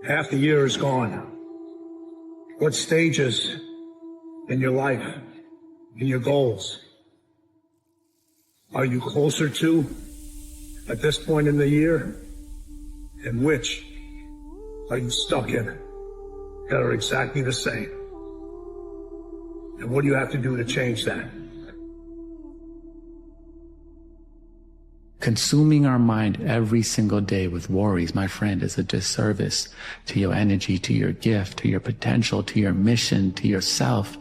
Half the year is gone. What stages in your life, in your goals, are you closer to at this point in the year? And which are you stuck in that are exactly the same? And what do you have to do to change that? Consuming our mind every single day with worries, my friend, is a disservice to your energy, to your gift, to your potential, to your mission, to yourself.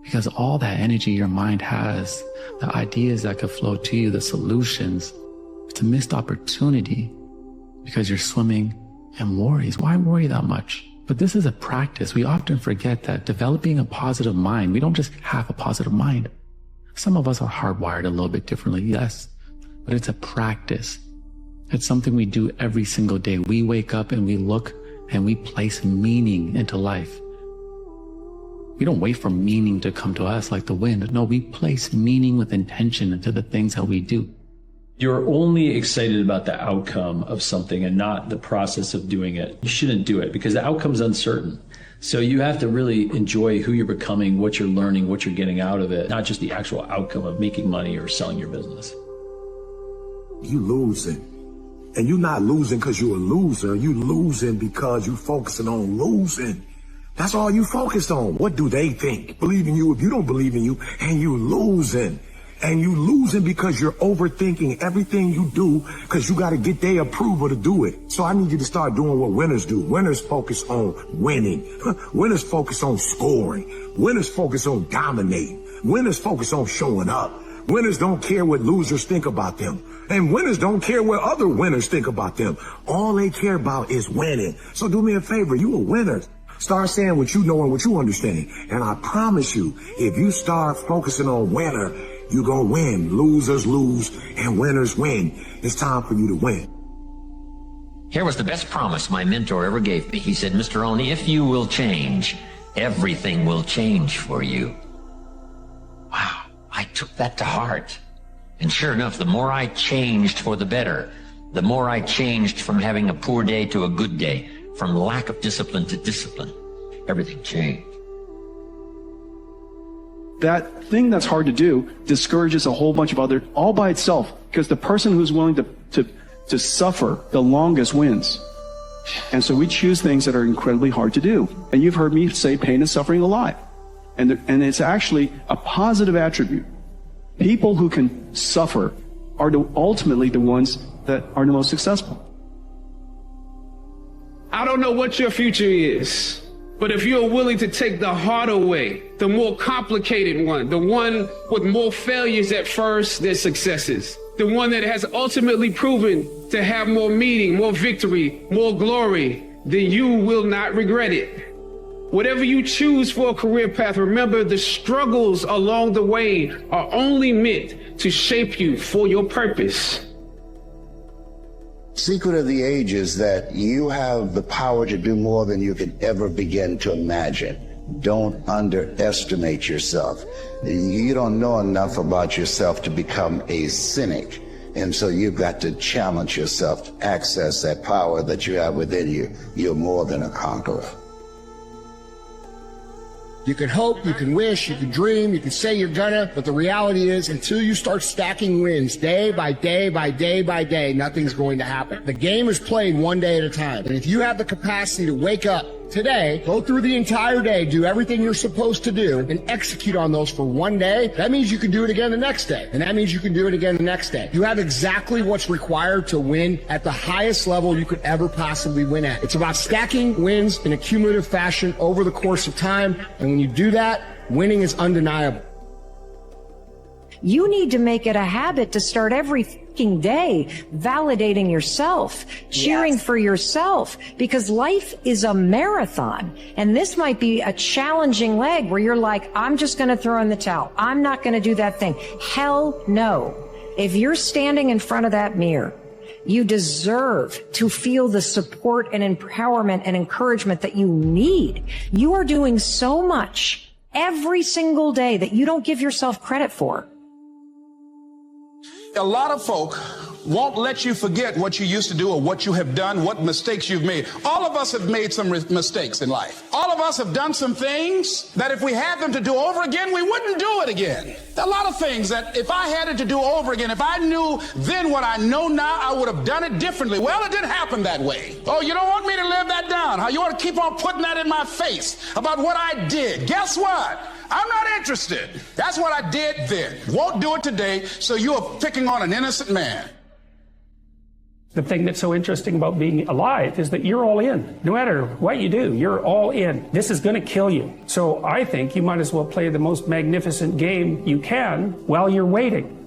Because all that energy your mind has, the ideas that could flow to you, the solutions, it's a missed opportunity because you're swimming in worries. Why worry that much? But this is a practice. We often forget that developing a positive mind, we don't just have a positive mind. Some of us are hardwired a little bit differently, yes. But it's a practice. It's something we do every single day. We wake up and we look and we place meaning into life. We don't wait for meaning to come to us like the wind. No, we place meaning with intention into the things that we do. You're only excited about the outcome of something and not the process of doing it. You shouldn't do it because the outcome's uncertain. So you have to really enjoy who you're becoming, what you're learning, what you're getting out of it, not just the actual outcome of making money or selling your business. You losing. And you're not losing because you're a loser. You losing because you focusing on losing. That's all you focused on. What do they think? Believe in you if you don't believe in you, and you losing. And you losing because you're overthinking everything you do because you got to get their approval to do it. So I need you to start doing what winners do. Winners focus on winning. Winners focus on scoring. Winners focus on dominating. Winners focus on showing up. Winners don't care what losers think about them. And winners don't care what other winners think about them. All they care about is winning. So do me a favor, you a winner. Start saying what you know and what you understand. And I promise you, if you start focusing on winner, you're going to win. Losers lose and winners win. It's time for you to win. Here was the best promise my mentor ever gave me. He said, Mr. Olney, if you will change, everything will change for you. Wow, I took that to heart. And sure enough, the more I changed for the better, the more I changed from having a poor day to a good day, from lack of discipline to discipline. Everything changed. That thing that's hard to do discourages a whole bunch of other, all by itself, because the person who's willing to suffer the longest wins. And so we choose things that are incredibly hard to do. And you've heard me say pain and suffering a lot. And it's actually a positive attribute. People who can suffer are ultimately the ones that are the most successful. I don't know what your future is, but if you're willing to take the harder way, the more complicated one, the one with more failures at first than successes, the one that has ultimately proven to have more meaning, more victory, more glory, then you will not regret it. Whatever you choose for a career path, remember the struggles along the way are only meant to shape you for your purpose. Secret of the age is that you have the power to do more than you could ever begin to imagine. Don't underestimate yourself. You don't know enough about yourself to become a cynic. And so you've got to challenge yourself to access that power that you have within you. You're more than a conqueror. You can hope, you can wish, you can dream, you can say you're gonna, but the reality is until you start stacking wins day by day by day by day, nothing's going to happen. The game is played one day at a time. And if you have the capacity to wake up today, go through the entire day, do everything you're supposed to do, and execute on those for one day, that means you can do it again the next day. And that means you can do it again the next day. You have exactly what's required to win at the highest level you could ever possibly win at. It's about stacking wins in a cumulative fashion over the course of time. And when you do that, winning is undeniable. You need to make it a habit to start every fucking day validating yourself, cheering for yourself, because life is a marathon. And this might be a challenging leg where you're like, I'm just going to throw in the towel. I'm not going to do that thing. Hell no. If you're standing in front of that mirror, you deserve to feel the support and empowerment and encouragement that you need. You are doing so much every single day that you don't give yourself credit for. A lot of folk won't let you forget what you used to do or what you have done, what mistakes you've made. All of us have made some mistakes in life. All of us have done some things that if we had them to do over again, we wouldn't do it again. There are a lot of things that if I had it to do over again, if I knew then what I know now, I would have done it differently. Well, it didn't happen that way. Oh, you don't want me to live that down, huh? You want to keep on putting that in my face about what I did. Guess what? I'm not interested. That's what I did then. Won't do it today, so you are picking on an innocent man. The thing that's so interesting about being alive is that you're all in. No matter what you do, you're all in. This is going to kill you. So I think you might as well play the most magnificent game you can while you're waiting.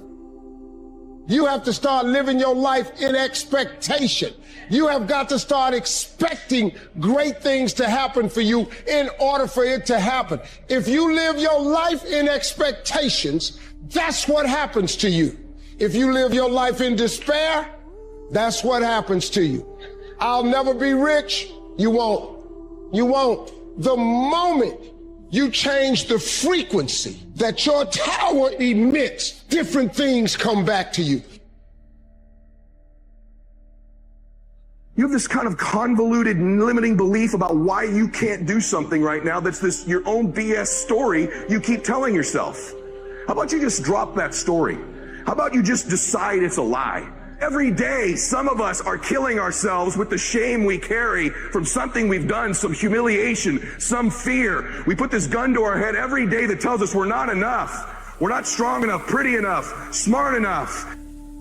You have to start living your life in expectation. You have got to start expecting great things to happen for you in order for it to happen. If you live your life in expectations, that's what happens to you. If you live your life in despair, that's what happens to you. I'll never be rich. You won't. You won't. The moment you change the frequency that your tower emits, different things come back to you. You have this kind of convoluted, limiting belief about why you can't do something right now that's this your own BS story you keep telling yourself. How about you just drop that story? How about you just decide it's a lie? Every day, some of us are killing ourselves with the shame we carry from something we've done, some humiliation, some fear. We put this gun to our head every day that tells us we're not enough. We're not strong enough, pretty enough, smart enough.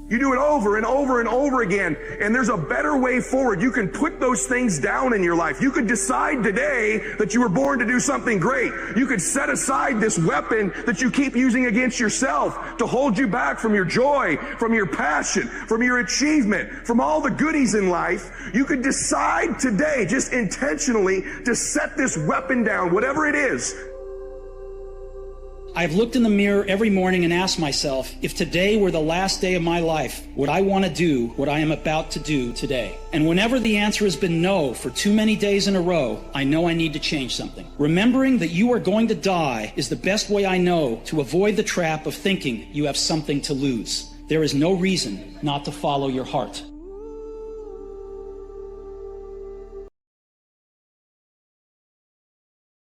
You do it over and over and over again, and there's a better way forward. You can put those things down in your life. You could decide today that you were born to do something great. You could set aside this weapon that you keep using against yourself to hold you back from your joy, from your passion, from your achievement, from all the goodies in life. You could decide today, just intentionally, to set this weapon down, whatever it is. I've looked in the mirror every morning and asked myself, if today were the last day of my life, would I want to do what I am about to do today? And whenever the answer has been no for too many days in a row, I know I need to change something. Remembering that you are going to die is the best way I know to avoid the trap of thinking you have something to lose. There is no reason not to follow your heart.